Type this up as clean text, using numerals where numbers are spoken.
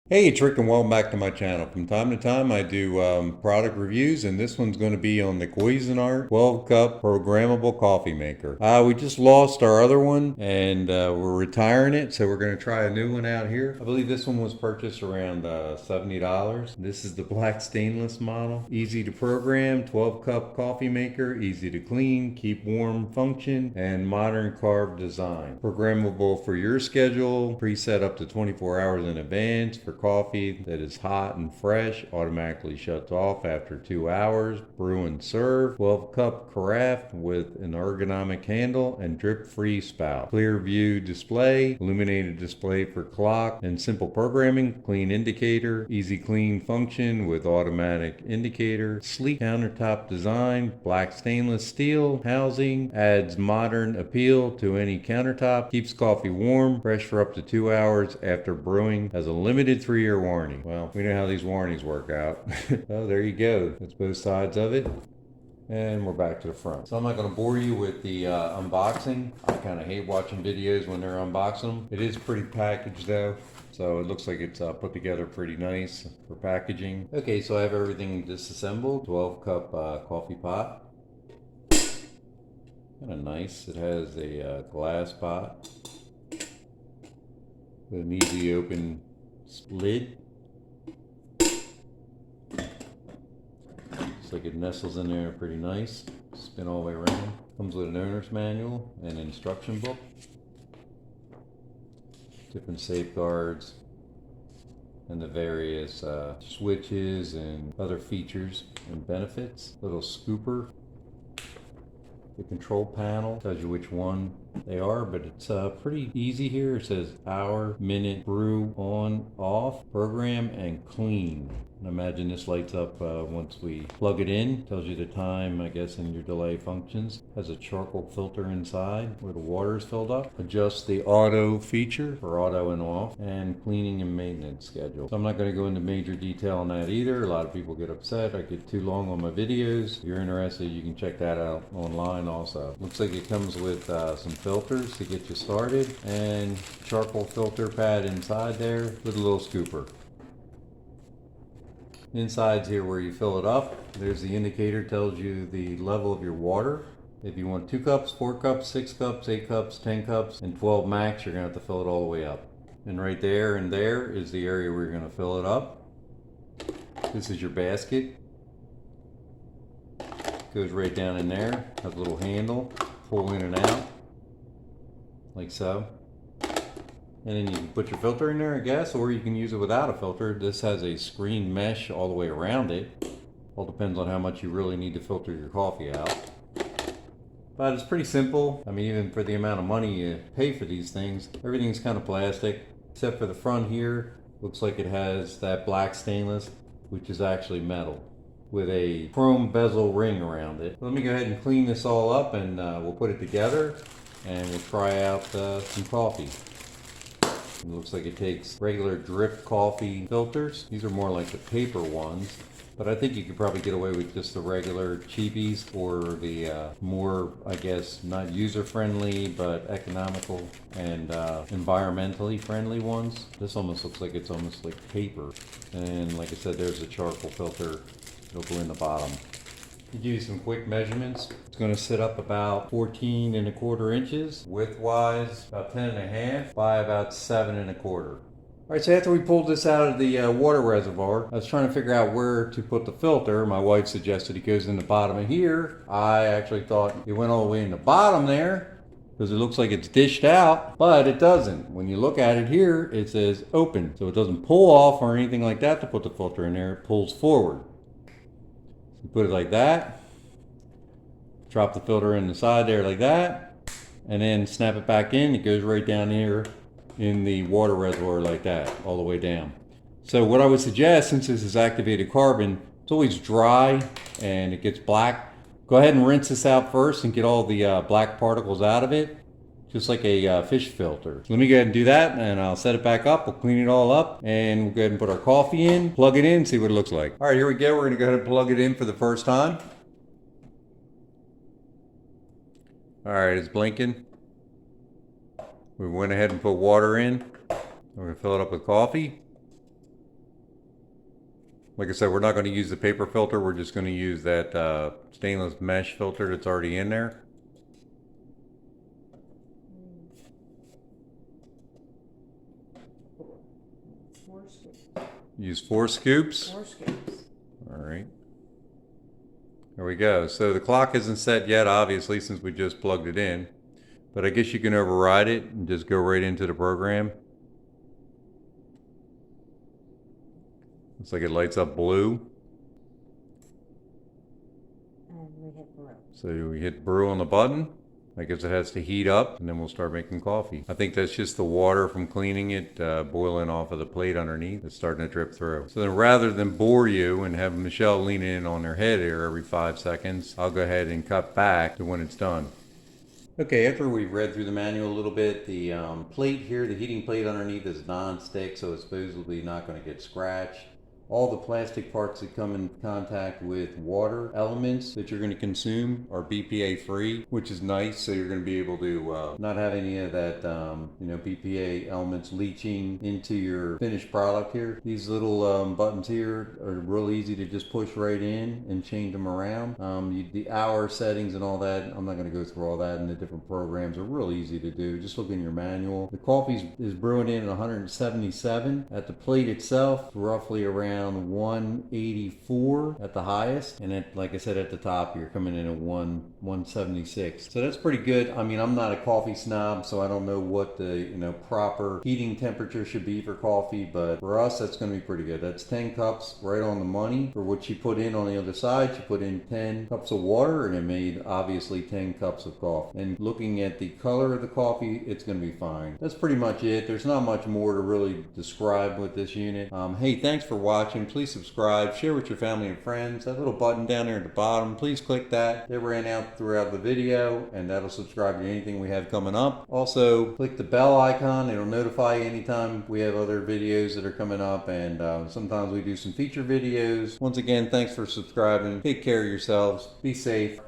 Hey, it's Rick and welcome back to my channel. From time to time I do product reviews, and this one's going to be on the Cuisinart 12 cup programmable coffee maker. We just lost our other one and we're retiring it, so we're going to try a new one out here. I believe this one was purchased around $70. This is the black stainless model. Easy to program, 12 cup coffee maker, easy to clean, keep warm function, and modern carved design. Programmable for your schedule, preset up to 24 hours in advance for coffee that is hot and fresh, automatically shuts off after 2 hours. Brew and serve. 12 cup carafe with an ergonomic handle and drip free spout. Clear view display, illuminated display for clock, and simple programming. Clean indicator, easy clean function with automatic indicator. Sleek countertop design, black stainless steel housing, adds modern appeal to any countertop, keeps coffee warm, fresh for up to 2 hours after brewing, has a limited 3-year warranty. Well, we know how these warranties work out. Oh, there you go. That's both sides of it. And we're back to the front. So I'm not going to bore you with the unboxing. I kind of hate watching videos when they're unboxing them. It is pretty packaged though. So it looks like it's put together pretty nice for packaging. Okay, so I have everything disassembled. 12 cup coffee pot. Kind of nice. It has a glass pot with an easy open lid. Looks like it nestles in there pretty nice. Spin all the way around. Comes with an owner's manual and an instruction book. Different safeguards and the various switches and other features and benefits. Little scooper. The control panel tells you which one they are, but it's pretty easy here. It says hour, minute, brew, on, off, program, and clean. And imagine this lights up once we plug it in. Tells you the time, I guess, and your delay functions. Has a charcoal filter inside where the water is filled up. Adjusts the auto feature for auto and off, and cleaning and maintenance schedule. So I'm not going to go into major detail on that either. A lot of people get upset. I get too long on my videos. If you're interested, you can check that out online also. Looks like it comes with some filters to get you started, and charcoal filter pad inside there with a little scooper. Inside's here where you fill it up. There's the indicator, tells you the level of your water. If you want 2 cups, 4 cups, 6 cups, 8 cups, 10 cups, and 12 max, you're gonna have to fill it all the way up. And right there and there is the area where you're gonna fill it up. This is your basket. Goes right down in there. Has a little handle, pull in and out, like so. And then you can put your filter in there, I guess, or you can use it without a filter. This has a screen mesh all the way around it. All depends on how much you really need to filter your coffee out. But it's pretty simple. I mean, even for the amount of money you pay for these things, everything's kind of plastic, except for the front here. Looks like it has that black stainless, which is actually metal, with a chrome bezel ring around it. Let me go ahead and clean this all up, and we'll put it together, and we'll try out some coffee. It looks like it takes regular drip coffee filters. These are more like the paper ones, but I think you could probably get away with just the regular cheapies or the more, I guess, not user-friendly, but economical and environmentally friendly ones. This almost looks like it's almost like paper. And like I said, there's a charcoal filter. It'll go in the bottom. To give you some quick measurements, it's going to sit up about 14¼ inches, width-wise about 10½ by about 7¼ All right, so after we pulled this out of the water reservoir, I was trying to figure out where to put the filter. My wife suggested it goes in the bottom of here. I actually thought it went all the way in the bottom there, because it looks like it's dished out, but it doesn't. When you look at it here, it says open, so it doesn't pull off or anything like that to put the filter in there. It pulls forward. You put it like that, drop the filter in the side there like that, and then snap it back in. It goes right down here in the water reservoir like that, all the way down. So what I would suggest, since this is activated carbon, it's always dry and it gets black. Go ahead and rinse this out first and get all the black particles out of it, just like a fish filter. Let me go ahead and do that, and I'll set it back up. We'll clean it all up, and we'll go ahead and put our coffee in, plug it in, see what it looks like. All right, here we go. We're gonna go ahead and plug it in for the first time. All right, it's blinking. We went ahead and put water in. We're gonna fill it up with coffee. Like I said, we're not going to use the paper filter. We're just going to use that stainless mesh filter that's already in there. Use 4 scoops. 4 scoops. All right. There we go. So the clock isn't set yet, obviously, since we just plugged it in. But I guess you can override it and just go right into the program. Looks like it lights up blue. And we hit brew. So we hit brew on the button. I guess it has to heat up, and then we'll start making coffee. I think that's just the water from cleaning it, boiling off of the plate underneath. It's starting to drip through. So then rather than bore you and have Michelle lean in on her head here every 5 seconds, I'll go ahead and cut back to when it's done. Okay, after we've read through the manual a little bit, the plate here, the heating plate underneath is non-stick, so it's supposedly not going to get scratched. All the plastic parts that come in contact with water elements that you're going to consume are BPA free, which is nice. So you're going to be able to not have any of that, BPA elements leaching into your finished product here. These little buttons here are real easy to just push right in and change them around. The hour settings and all that, I'm not going to go through all that, and the different programs are real easy to do. Just look in your manual. The coffee is brewing in at 177. At the plate itself, roughly around 184 at the highest, and like I said, at the top you're coming in at 176. So that's pretty good. I mean, I'm not a coffee snob, so I don't know what the proper heating temperature should be for coffee, but for us that's going to be pretty good. That's 10 cups right on the money for what she put in on the other side. She put in 10 cups of water, and it made obviously 10 cups of coffee. And looking at the color of the coffee, it's going to be fine. That's pretty much it. There's not much more to really describe with this unit. Hey, thanks for watching. Please subscribe, share with your family and friends. That little button down there at the bottom, please click that. It ran out throughout the video, and that'll subscribe to anything we have coming up. Also, click the bell icon. It'll notify you anytime we have other videos that are coming up, and sometimes we do some feature videos. Once again, thanks for subscribing. Take care of yourselves. Be safe.